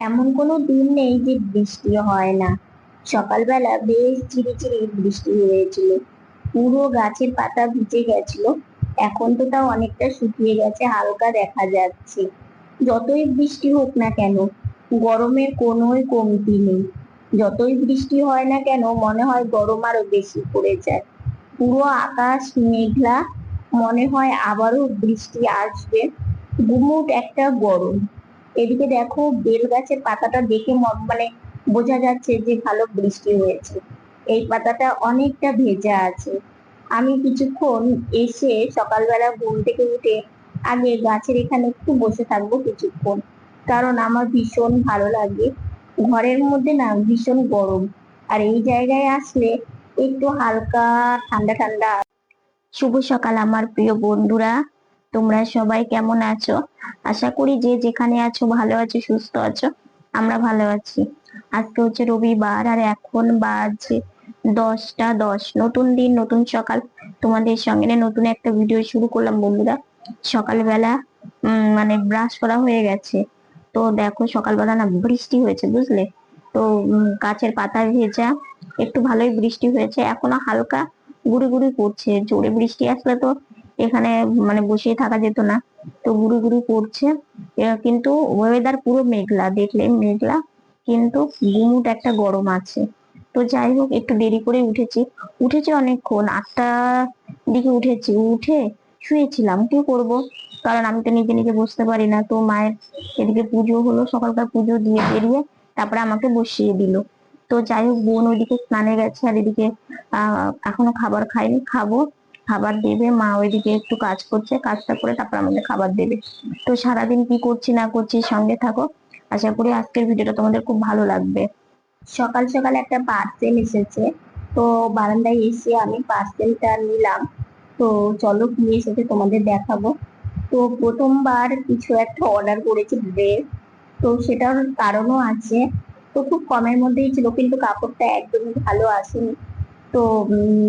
এমন কোনো দিন নেই যে বৃষ্টি হয় না। সকালবেলা বেশ ঝিরিঝিরি বৃষ্টি হয়েছিল, পুরো গাছের পাতা ভিজে গেছিল। এখন তো তাও অনেকটা শুকিয়ে গেছে, হালকা দেখা যাচ্ছে। যতই বৃষ্টি হোক না কেন, গরমের কোনোই কমতি নেই। যতই বৃষ্টি হয় না কেন, মনে হয় গরম আরো বেশি পড়ে যায়। পুরো আকাশ মেঘলা, মনে হয় আবারও বৃষ্টি আসবে। গুমুট একটা গরম। এদিকে দেখো, বেল গাছের পাতাটা দেখে মানে বোঝা যাচ্ছে যে ভালো বৃষ্টি হয়েছে। এই পাতাটা অনেকটা ভেজা আছে। আমি কিছুক্ষণ এসে সকালবেলা ঘুম থেকে উঠে আগে গাছের এখানে একটু বসে থাকবো কিছুক্ষণ, কারণ আমার ভীষণ ভালো লাগে। ঘরের মধ্যে না ভীষণ গরম, আর এই জায়গায় আসলে একটু হালকা ঠান্ডা ঠান্ডা। শুভ সকাল আমার প্রিয় বন্ধুরা, তোমরা সবাই কেমন আছো? আশা করি যে যেখানে আছো ভালো আছো, সুস্থ আছো। আমরা ভালো আছি। আজকে হচ্ছে রবিবার, আর এখন বাজে 10টা 10। নতুন দিন, নতুন সকাল। তোমাদের সঙ্গে নতুন একটা ভিডিও শুরু করলাম বন্ধুরা। সকালবেলা মানে ব্রাশ করা হয়ে গেছে। তো দেখো, সকালবেলা না বৃষ্টি হয়েছে, বুঝলে তো। গাছের পাতা ভেজা, একটু ভালোই বৃষ্টি হয়েছে। এখনো হালকা গুড়ি গুড়ি পড়ছে। জোরে বৃষ্টি আসলে তো এখানে মানে বসে থাকা যেত না। তো গুড়ি গুড়ি পড়ছে। কিন্তু ওয়েদার পুরো মেঘলা, দেখলে মেঘলা, কিন্তু গুমুট একটা গরম আছে। তো যাই হোক, একটু দেরি করে উঠেছি। উঠেছি অনেকক্ষণ, 8টা দিকে উঠেছি। উঠে শুয়েছিলাম, কি করব, কারণ আমি তো নিজে নিজে বসতে পারি না। তো মায়ের এদিকে পুজো হলো, সকালকার পুজো দিয়ে বেরিয়ে তারপরে আমাকে বসিয়ে দিল। তো যাই হোক, বোন ওইদিকে স্নানে গেছে, আর এদিকে এখনো খাবার খাইনি, খাবো। খাবার দেবে মা, ওইদিকে একটু কাজ করছে, কাজটা করে তারপর আমাদের খাবার দেবে। তো সারাদিন কি করছি না করছি, সঙ্গে থাকো। আশা করি আজকের ভিডিওটা তোমাদের খুব ভালো লাগবে। সকাল সকাল একটা পার্সেল এসেছে, তো বারান্দায় এসে আমি পার্সেলটা নিলাম। তো চলো কি এসেছে তোমাদের দেখাবো। তো প্রথমবার কিছু একটা অর্ডার করেছি, ড্রেস। তো সেটার কারণও আছে। তো খুব কমের মধ্যেই ছিল, কিন্তু কাপড়টা একদমই ভালো আসেনি। তো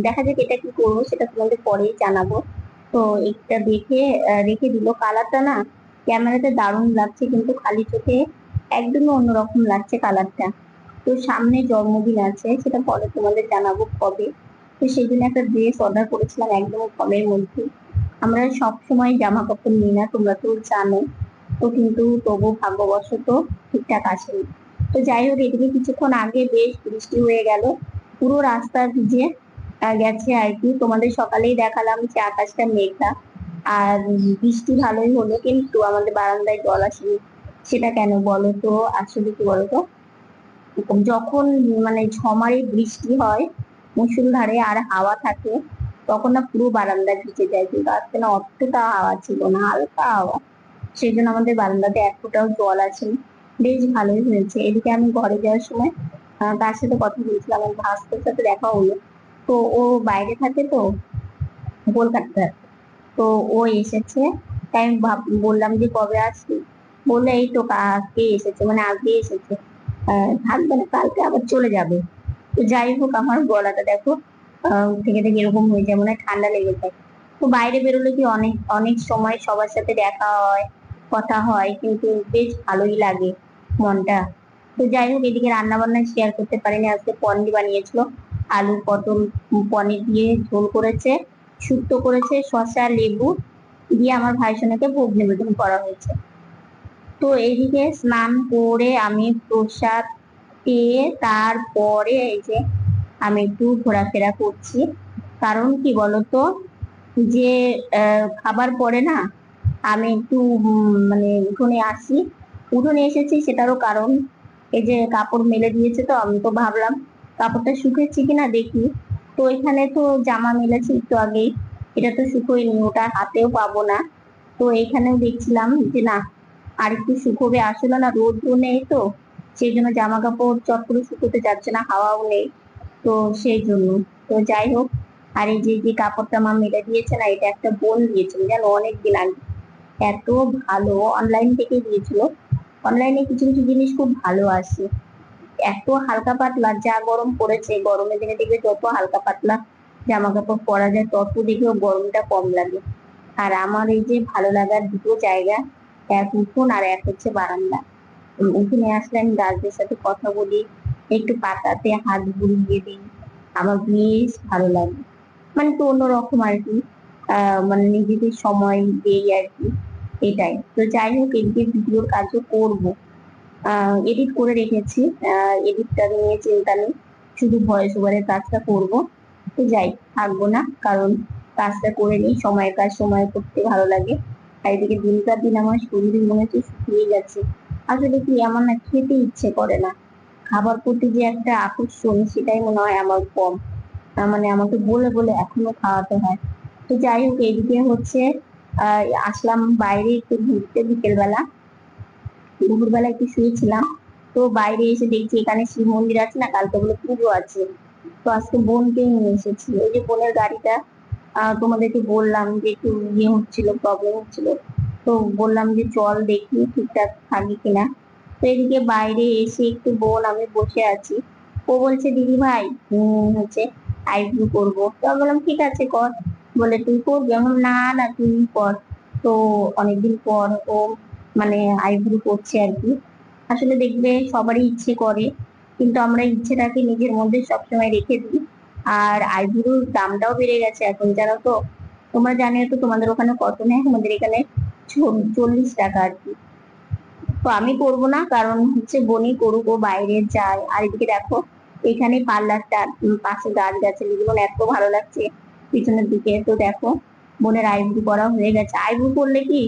দেখা যাক এটা কি করবো, সেটা তোমাদের পরেই জানাবো। তো এটা দেখে রেখে দিল। কালারটা না ক্যামেরাতে দারুণ লাগছে, কিন্তু খালি চোখে একদমই অন্যরকম লাগছে কালারটা। তো সামনে জন্মদিন আছে, সেটা পরে তোমাদের জানাবো কবে। তো সেই জন্য একটা ড্রেস অর্ডার করেছিলাম একদম কমের মধ্যে। আমরা সব সময় জামা কাপড় নিই না, তোমরা তো জানো। তো কিন্তু তবু ভাগ্যবশত ঠিকঠাক আসেনি। তো যাই হোক, এদিকে কিছুক্ষণ আগে বেশ বৃষ্টি হয়ে গেল, পুরো রাস্তা ভিজে গেছে আর কি। তোমাদের সকালেই দেখালাম যে আকাশটা মেঘলা, আর বৃষ্টি ভালোই হলো, কিন্তু আমাদের বারান্দায় জল আসেনি। সেটা কেন বলো তো? আসলে কি বলতো, যখন মানে ঝমারে বৃষ্টি হয়, মুষলধারে আর হাওয়া থাকে, তখন না পুরো বারান্দা ভিজে যায়। কিন্তু আজকে না অতটা হাওয়া ছিল না, হালকা হাওয়া। সেই জন্য আমাদের বারান্দাতে এক ফোঁটাও জল আসেনি। বেশ ভালোই হয়েছে। এদিকে আমি ঘরে যাওয়ার সময় তার সাথে কথা বলছিলাম, আমার ভাস্তের সাথে দেখা হলো। তো ও বাইরে থাকে, তো কলকাতাতে। তো ও এসেছে, তাই আমি বললাম যে কবে আসবি। বললে এই তো আজকে এসেছে, মানে আজকে এসেছে। থাকবে না, কালকে আবার চলে যাবে। তো যাই হোক, আমার গলাটা দেখো থেকে থেকে এরকম হয়ে যায়, মনে হয় ঠান্ডা লেগে যায়। তো বাইরে বেরোলে কি অনেক অনেক সময় সবার সাথে দেখা হয়, কথা হয়, কিন্তু বেশ ভালোই লাগে মনটা। তো যাই হোক, এদিকে রান্না বান্না শেয়ার করতে পারিনি। আজকে পনির বানিয়েছিল, আলু পটল পনির দিয়ে ঝোল করেছে, শুক্তো করেছে, শসা লেবু দিয়ে আমার ভাইসোনাকে ভোগ নিবেদন করা হয়েছে। তো এইদিকে স্নান করে আমি প্রসাদ পেয়ে তারপরে এই যে আমি একটু ঘোরাফেরা করছি। কারণ কি বলতো, যে খাবার পরে না আমি একটু মানে উঠোনে আসি। উঠোনে এসেছি সেটারও কারণ, এই যে কাপড় মেলে দিয়েছে, তো আমি তো ভাবলাম কাপড়টা শুকেছে কিনা দেখি। তো এখানে তো জামা মেলেছি একটু আগেই, এটা তো শুকোয়নি, ওটা হাতেও পাবো না। তো এখানেও দেখছিলাম যে না, আর একটু শুকোবে। আসলে না রোদ্র নেই, তো সেই জন্য জামা কাপড় চট করে শুকোতে যাচ্ছে না, হাওয়াও নেই। তো সেই জন্য, তো যাই হোক। আর এই যে যে কাপড়টা মা মেলে দিয়েছে না, এটা একটা বোন দিয়েছিল জানো, অনেকদিন আগে। এত ভালো, অনলাইন থেকে দিয়েছিল। অনলাইনে কিছু কিছু জিনিস খুব ভালো আসে। এত হালকা পাতলা, যা গরম পড়েছে, গরমের দিনে দেখবে যত হালকা পাতলা জামা কাপড় পরা যায়, তত দেখবে গরমটা কম লাগে। আর আমার এই যে ভালো লাগার দুটো জায়গা, এক উঠোন আর এক হচ্ছে বারান্দা। এখানে আসলে আমি গাছদের সাথে কথা বলি, একটু পাতাতে হাত বুলিয়ে দিই, আমার বেশ ভালো লাগে। মানে একটু অন্যরকম আর কি, মানে নিজেদের সময় দেই আর কি, এটাই। তো যাই হোক, এদিকে ভিডিওর কাজও করবো, এডিট করে রেখেছি, এডিটটা নিয়ে চিন্তা নেই, শুধু ভয়েস ওভারের কাজটা করব। তো যাই, থাকবো না, কারণ কাজটা করে নিই, সময়ের কাজ সময় করতে ভালো লাগে। আর এদিকে দিনকার দিন আমার শরীর মনে হচ্ছে শুকিয়ে যাচ্ছে। আসলে কি, আমার না খেতে ইচ্ছে করে না, খাবার প্রতি যে একটা আকর্ষণ সেটাই মনে হয় আমার কম। মানে আমাকে বলে বলে এখনো খাওয়াতে হয়। তো যাই হোক, এদিকে হচ্ছে আসলাম বাইরে একটু ঘুরতে বিকেল বেলা, দুপুরবেলা একটু শুয়েছিলাম। তো বাইরে এসে দেখছি এখানে শিব মন্দির আছে না, কালকে বলে পুজো আছে। তো আজকে বোনকে নিয়ে এসেছি, ওই যে বোনের গাড়িটা তোমাদেরকে বললাম যে একটু ইয়ে হচ্ছিল, প্রবলেম হচ্ছিল। তো বললাম যে চল দেখি ঠিকঠাক থাকি কিনা। তো এদিকে বাইরে এসে একটু বোন আমি বসে আছি, ও বলছে দিদি ভাই হচ্ছে আইব্রু করবো। তো আমি বললাম ঠিক আছে কর। বলে তুই করবি? আমি বললাম, না না তুই কর। তো অনেকদিন পর ও মানে আইব্রু করছে আর কি। আসলে দেখবে সবারই ইচ্ছে করে, কিন্তু আমরা ইচ্ছেটাকে নিজের মধ্যে সবসময় রেখে দিই। আর আইব্রুর দামটাও বেড়ে গেছে এখন, জানো তো? তোমরা জানিও তো তোমাদের ওখানে কত নেয়, আমাদের এখানে 40 টাকা আর কি। তো আমি করব না, কারণ হচ্ছে বোনই করুক, ও বাইরে যায়। আর এদিকে দেখো, এখানে পার্লারটা পাশে গাছ গাছে যেগুলো এত ভালো লাগছে পিছনের দিকে। তো দেখো, বোনের আইব্রু করা হয়ে গেছে। আইব্রু করলে কি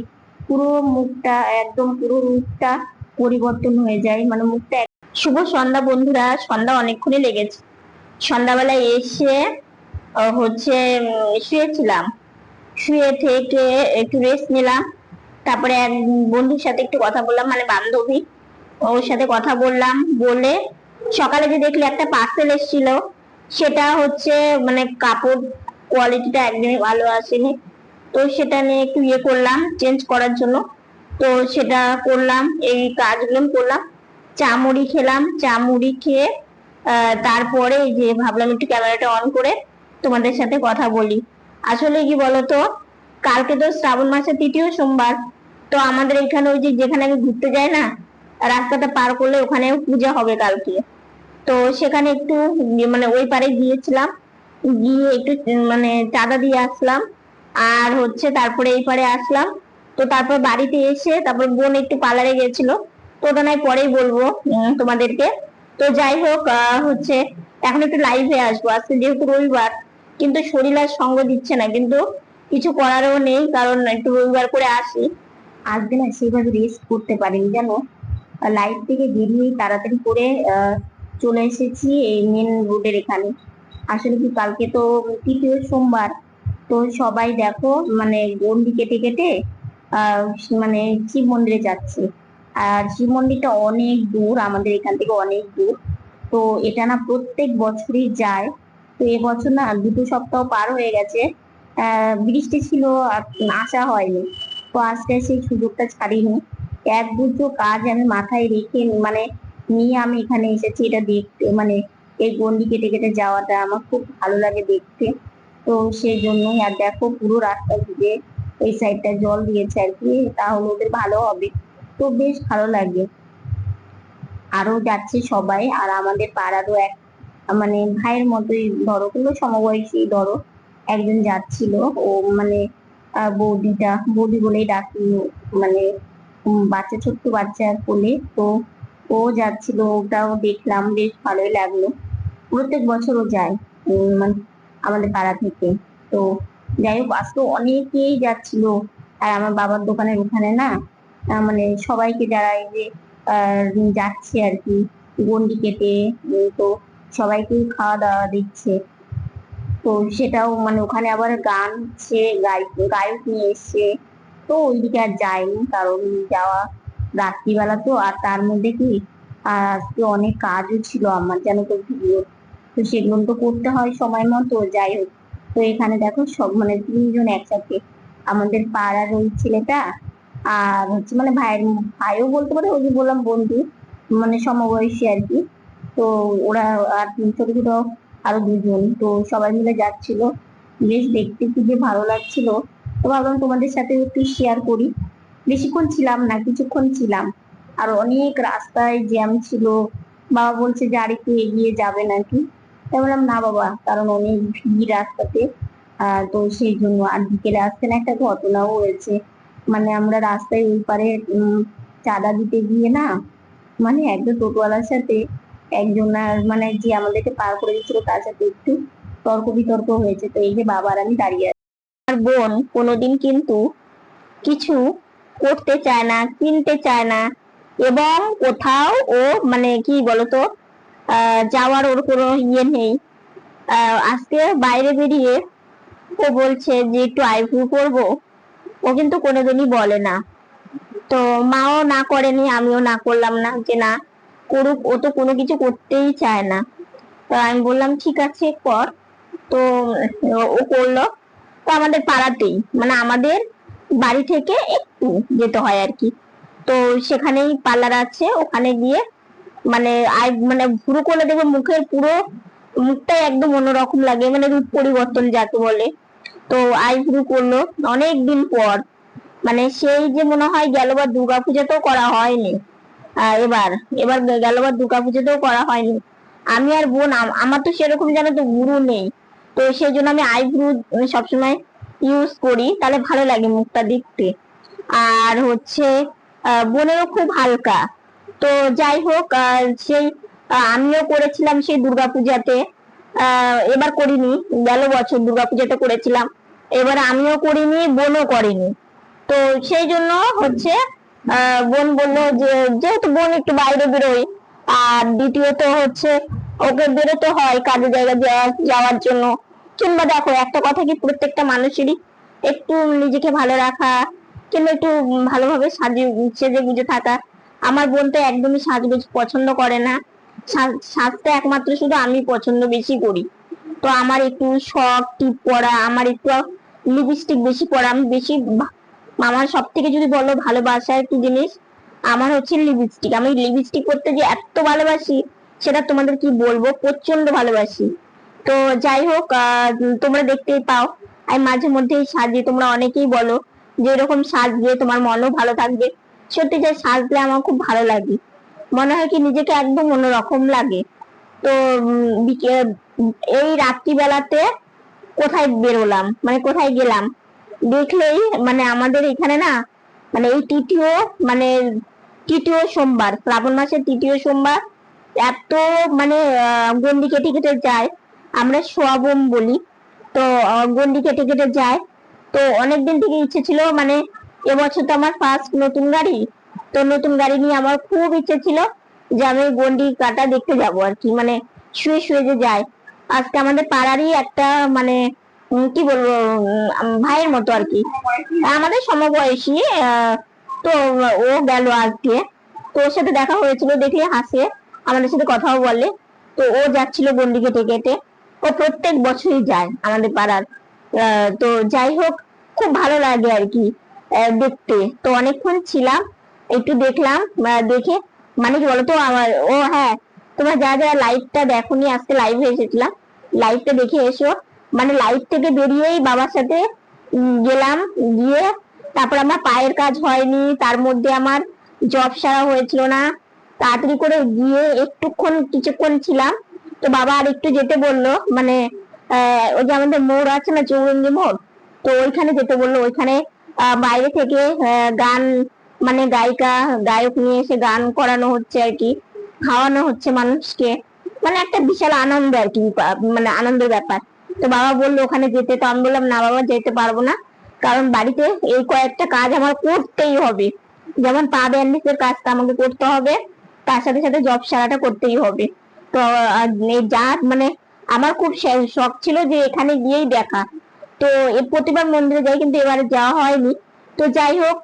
পুরো মুখটা, একদম পুরো রূপটা পরিবর্তন হয়ে যায়, মানে মুখটা শুভ সন্ধ্যা বন্ধুরা, সন্ধ্যা অনেকক্ষণই লেগেছে। সন্ধ্যাবেলায় এসে হচ্ছে শুয়েছিলাম, শুয়ে থেকে একটু রেস্ট নিলাম। তারপরে এক বন্ধুর সাথে একটু কথা বললাম, মানে বান্ধবী, ওর সাথে কথা বললাম। বলে সকালে যে দেখলে একটা পার্সেল এসেছিল, সেটা হচ্ছে মানে কাপড় কোয়ালিটিটা একদমই ভালো আসেনি। তো সেটা নিয়ে একটু ইয়ে করলাম, চেঞ্জ করার জন্য। তো সেটা করলাম, এই কাজগুলো করলাম। চা মুড়ি খেলাম, চা মুড়ি খেয়ে তারপরে এই যে ভাবলাম একটু ক্যামেরাটা অন করে তোমাদের সাথে কথা বলি। আসলে কি বলতো, কালকে তো শ্রাবণ মাসের তৃতীয় সোমবার। তো আমাদের এখানে ওই যে যেখানে আমি ঘুরতে যাই না, রাস্তাটা পার করলে ওখানেও পূজা হবে কালকে। তো সেখানে একটু মানে ওই পারে গিয়েছিলাম, গিয়ে একটু মানে চাঁদা দিয়ে আসলাম। আর হচ্ছে তারপরে এই পারে আসলাম। তো তারপর বাড়িতে এসে তারপর বোন একটু পার্লারে গেছিল। তো ওটা নয় পরেই বলবো তোমাদেরকে। তো যাই হোক, হচ্ছে এখন একটু লাইভে আসবো আজকে যেহেতু রবিবার, কিন্তু শরীর আর সঙ্গ দিচ্ছে না, কিন্তু কিছু করারও নেই, কারণ একটু রবিবার করে আসি। আজকে না সেভাবে রেস্ট করতে পারিনি, জানো? লাইফ থেকে বেরিয়ে তাড়াতাড়ি করে চলে এসেছি এই মেন রোডের এখানে। আসলে কি, কালকে তো তৃতীয় সোমবার। তো সবাই দেখো মানে গন্ডি কেটে কেটে আহ মানে শিব মন্দিরে যাচ্ছে। আর শিব মন্দিরটা অনেক দূর, আমাদের এখান থেকে অনেক দূর। তো এটা না প্রত্যেক বছরই যায়। তো এবছর না 2 সপ্তাহ পার হয়ে গেছে, বৃষ্টি ছিল, আসা হয়নি। তো আজকে সেই সুযোগটা ছাড়িনি। এক দুটো কাজ আমি মাথায় রেখে মানে নিয়ে আমি এখানে এসেছি এটা দেখতে, মানে এই গন্ডি কেটে কেটে যাওয়াটা আমার খুব ভালো লাগে দেখতে। তো সেই জন্যই। আর দেখো পুরো রাস্তা জুড়ে এই সাইডটা জল দিয়েছে আর কি, তাহলে ওদের ভালো হবে। তো বেশ ভালো লাগে। আরো যাচ্ছে সবাই, আর আমাদের পাড়ারও এক মানে ভাইয়ের মতোই ধরো, কিন্তু সমবয়সী ধরো, একজন যাচ্ছিল। ও মানে বৌদিটা, বৌদি বলেই ডাকি, মানে বাচ্চা, ছোট্ট বাচ্চা কোলে। তো ও যাচ্ছিল, ওটাও দেখলাম, বেশ ভালোই লাগলো। প্রত্যেক বছরও যায় মানে আমাদের পাড়া থেকে। তো যাই হোক, আজকে অনেকেই যাচ্ছিল। আর আমার বাবার দোকানের ওখানে না মানে সবাইকে, যারা এই যে যাচ্ছে আর কি গন্ডি কেটে, তো সবাইকে খাওয়া দাওয়া দিচ্ছে। তো সেটাও মানে ওখানে আবার গান হচ্ছে, গায়ক নিয়ে এসছে। তো ওইদিকে আর যাইনি, কারণ যাওয়া রাত্রিবেলা তো। আর তার মধ্যে কি আজকে অনেক কাজও ছিল আমার, জানো তো, ভিডিও। তো সেগুলো তো করতে হয় সময় মতো। যাই হোক, তো এখানে দেখো সব মানে 3 জন একসাথে, আমাদের পাড়ার ওই ছেলেটা, আর হচ্ছে মানে ভাইও বলতে পারে, ওই যে বললাম বন্ধু, মানে সমবয়সী আর কি। তো ওরা, আর ছোট ছোট আরো 2 জন, তো সবাই মিলে যাচ্ছিল। বেশ দেখতে কি যে ভালো লাগছিল। তো ভাবলাম তোমাদের সাথে একটু শেয়ার করি। বেশিক্ষণ ছিলাম না, কিছুক্ষণ ছিলাম। আর অনেক রাস্তায় জ্যাম ছিল। বাবা বলছে যে আর একটু এগিয়ে যাবে নাকি। তাই বললাম না বাবা, কারণ অনেক ভিড় রাস্তাতে। তো সেই জন্য। আর বিকেলে আসতে না একটা ঘটনাও হয়েছে। মানে আমরা রাস্তায় ওই পারে চাঁদা দিতে গিয়ে না, মানে একজন টোটোওয়ালার সাথে একজনের, মানে যে আমাদেরকে পার করে দিচ্ছিল তার সাথে একটু তর্ক বিতর্ক হয়েছে। তো এই যে বাবা আর আমি দাঁড়িয়ে আছি। আর বোন কোনোদিন কিন্তু কিছু করতে চায় না, কিনতে চায় না, এবং কোথাও ও মানে কি বলতো যাওয়ার ওর কোনো ইয়ে নেই। আজকে বাইরে বেরিয়ে ও বলছে যে একটু আইব্রু করবো, ও কিন্তু কোনোদিনই বলে না। তো মাও না করেনি, আমিও না করলাম না যে না করুক, ও তো কোনো কিছু করতেই চায় না। তো আমি বললাম ঠিক আছে কর। তো ও করলো। তো আমাদের পাড়াতেই, মানে আমাদের বাড়ি থেকে একটু যেতে হয় আর কি। তো সেখানেই পার্লার আছে, ওখানে গিয়ে মানে মানে ভুরু করলে দেখবে মুখের পুরো মুখটাই একদম অন্যরকম লাগে, মানে রূপ পরিবর্তন যাকে বলে। তো আইব্রু করলো অনেক দিন পর, মানে সেই যে মনে হয় গেলবার দুর্গাপূজাতেও করা হয়নি। এবার এবার গেলবার দুর্গাপূজাতেও করা হয়নি। আমি আর বোন আমার তো সেরকম জানো তো গুরু নেই। তো সেই জন্য আমি আইব্রু সবসময় ইউজ করি, তাহলে ভালো লাগে মুখটা দেখতে। আর হচ্ছে বোনেরও খুব হালকা। তো যাই হোক সেই আমিও করেছিলাম সেই দুর্গাপূজাতে। এবার করিনি, গেল বছর দুর্গাপূজাতে করেছিলাম। এবার আমিও করিনি, বোনও করেনি। তো সেই জন্য হচ্ছে বোন বললো যে যেহেতু বোন একটু বাইরে বেরোয়, আর দ্বিতীয়ত হচ্ছে ওকে বেরোতে হয় কাজে জায়গায় যাওয়ার জন্য। কিংবা দেখো একটা কথা কি, প্রত্যেকটা মানুষেরই একটু নিজেকে ভালো রাখা, কিংবা একটু ভালোভাবে সেজে গুজে থাকা। আমার বোন তো একদমই সাজগোজ পছন্দ করে না। সাজটা একমাত্র শুধু আমি পছন্দ বেশি করি। তো আমার একটু শখ টিপ পরা, আমার একটু লিপস্টিক বেশি পরা, আমি বেশি আমার সব থেকে যদি বলো ভালোবাসার একটি জিনিস, আমার হচ্ছে লিপস্টিক। আমি লিপস্টিক করতে যে এত ভালোবাসি, সেটা তোমাদের কি বলবো, প্রচন্ড ভালোবাসি। তো যাই হোক তোমরা দেখতেই পাও আমি মাঝে মধ্যেই সাজি। তোমরা অনেকেই বলো যে এরকম সাজলে তোমার মনও ভালো থাকবে। সত্যি যে সাজলে আমার খুব ভালো লাগে, মনে হয় কি নিজেকে একদম অন্যরকম লাগে। তো এই রাত্রিবেলাতে কোথায় বেরোলাম, মানে কোথায় গেলাম দেখলেই, মানে আমাদের এখানে না, মানে এই মানে তৃতীয় সোমবার, শ্রাবণ মাসের তৃতীয় সোমবার এত মানে গন্ডি কেটে কেটে যায়। আমরা সোয়াবম বলি। তো গন্ডি কেটে কেটে যায়। তো অনেকদিন থেকে ইচ্ছে ছিল, মানে এবছর তো আমার ফার্স্ট নতুন গাড়ি। তো নতুন গাড়ি নিয়ে আমার খুব ইচ্ছে ছিল যে আমি গন্ডি কাটা দেখতে যাব আর কি, মানে শুয়ে শুয়ে যে যায়। আজকে আমাদের পাড়ারই একটা মানে কি বলবো ভাইয়ের মতো আর কি, আমাদের সমবয়সী। তো ও গেল আজকে। তো ওর সাথে দেখা হয়েছিল, দেখলে হাসে, আমাদের সাথে কথাও বলে। তো ও যাচ্ছিল গন্ডি কেটে কেটে। ও প্রত্যেক বছরই যায় আমাদের পাড়ার। তো যাই হোক, খুব ভালো লাগে আর কি দেখতে। তো অনেকক্ষণ ছিলাম, একটু দেখলাম। দেখে মানে কি বলতো আমার, ও হ্যাঁ, তোমরা যারা যারা লাইভটা দেখোনি, আজকে লাইভে এসেছিলাম, লাইভটা দেখে এসো। মানে লাইভ থেকে বেরিয়েই বাবার সাথে গেলাম। গিয়ে তারপর আমার পায়ের কাজ হয়নি, তার মধ্যে আমার জব সারা হয়েছিল না। তাড়াতাড়ি করে গিয়ে কিছুক্ষণ ছিলাম। তো বাবা আর একটু যেতে বললো, মানে ওই যে আমাদের মোড় আছে না, চৌরঙ্গি মোড়, তো ওইখানে যেতে বললো। ওইখানে বাইরে থেকে গান, মানে গায়ক নিয়ে এসে গান করানো হচ্ছে আর কি, খাওয়ানো হচ্ছে মানুষকে। মানে একটা বিশাল আনন্দ আর কি, মানে আনন্দের ব্যাপার। তো বাবা বললো ওখানে যেতে। তো আমি বললাম না বাবা, যেতে পারবো না, কারণ বাড়িতে এই কয়েকটা কাজ আমার করতেই হবে। যেমন পা ব্যান্ডেজের কাজটা আমাকে করতে হবে, তার সাথে সাথে জব সারাটা করতেই হবে। তো যা মানে আমার খুব শখ ছিল যে এখানে গিয়েই দেখা। তো প্রতিবার মন্দিরে যাই, কিন্তু এবারে যাওয়া হয়নি। তো যাই হোক,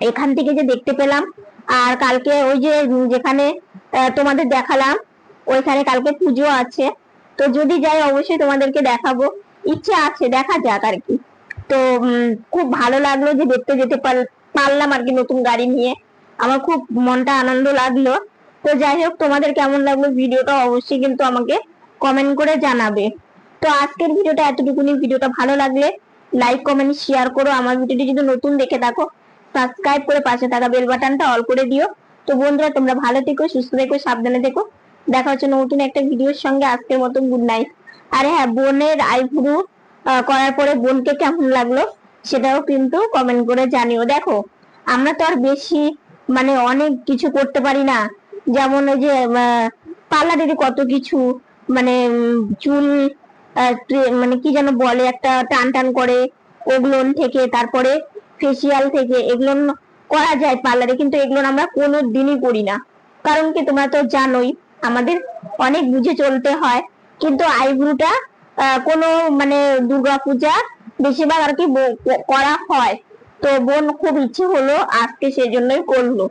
এখান থেকে যে দেখতে পেলাম। আর কালকে ওই যে যেখানে তোমাদের দেখালাম, ওইখানে কালকে পুজো আছে। তো যদি যাই অবশ্যই তোমাদেরকে দেখাবো, ইচ্ছে আছে, দেখা যাক আর কি। তো খুব ভালো লাগলো যে দেখতে যেতে পারলাম আর কি নতুন গাড়ি নিয়ে। আমার খুব মনটা আনন্দ লাগলো। তো যাই হোক, তোমাদের কেমন লাগলো ভিডিওটা অবশ্যই কিন্তু আমাকে কমেন্ট করে জানাবে। তো আজকের ভিডিওটা এতটুকুনি। ভিডিওটা ভালো লাগলে লাইক কমেন্ট শেয়ার করো। আমার ভিডিওটি যদি নতুন দেখে থাকো, সাবস্ক্রাইব করে পাশে থাকা বেল বাটনটা অল করে দিও, তো বন্ধুরা, তোমরা ভালো থেকো, সুস্থ থেকো, সাবধানে থেকো। দেখা হচ্ছে নতুন একটা ভিডিওর সঙ্গে। আজকের মতো গুড নাইট। আরে হ্যাঁ, বোনের আইব্রু করার পরে বোনকে কেমন লাগলো সেটাও কিন্তু কমেন্ট করে জানিও। দেখো, আমরা তো আর বেশি মানে অনেক কিছু করতে পারি না। যেমন ওই যে পার্লারের কত কিছু, মানে চুল মানে কি যেন বলে, একটা টান টান করে ওগুলো থেকে, তারপরে ফেসিয়াল থেকে, এগুলো করা যায় পার্লারে, কিন্তু এগুলো আমরা কোনো দিনই করি না। কারণ কি, তোমরা তো জানোই আমাদের অনেক বুঝে চলতে হয়। কিন্তু আইব্রুটা কোনো মানে দুর্গাপূজা বেশিরভাগ আর কি করা হয়। তো বোন খুব ইচ্ছে হলো আজকে, সেজন্যই করলো।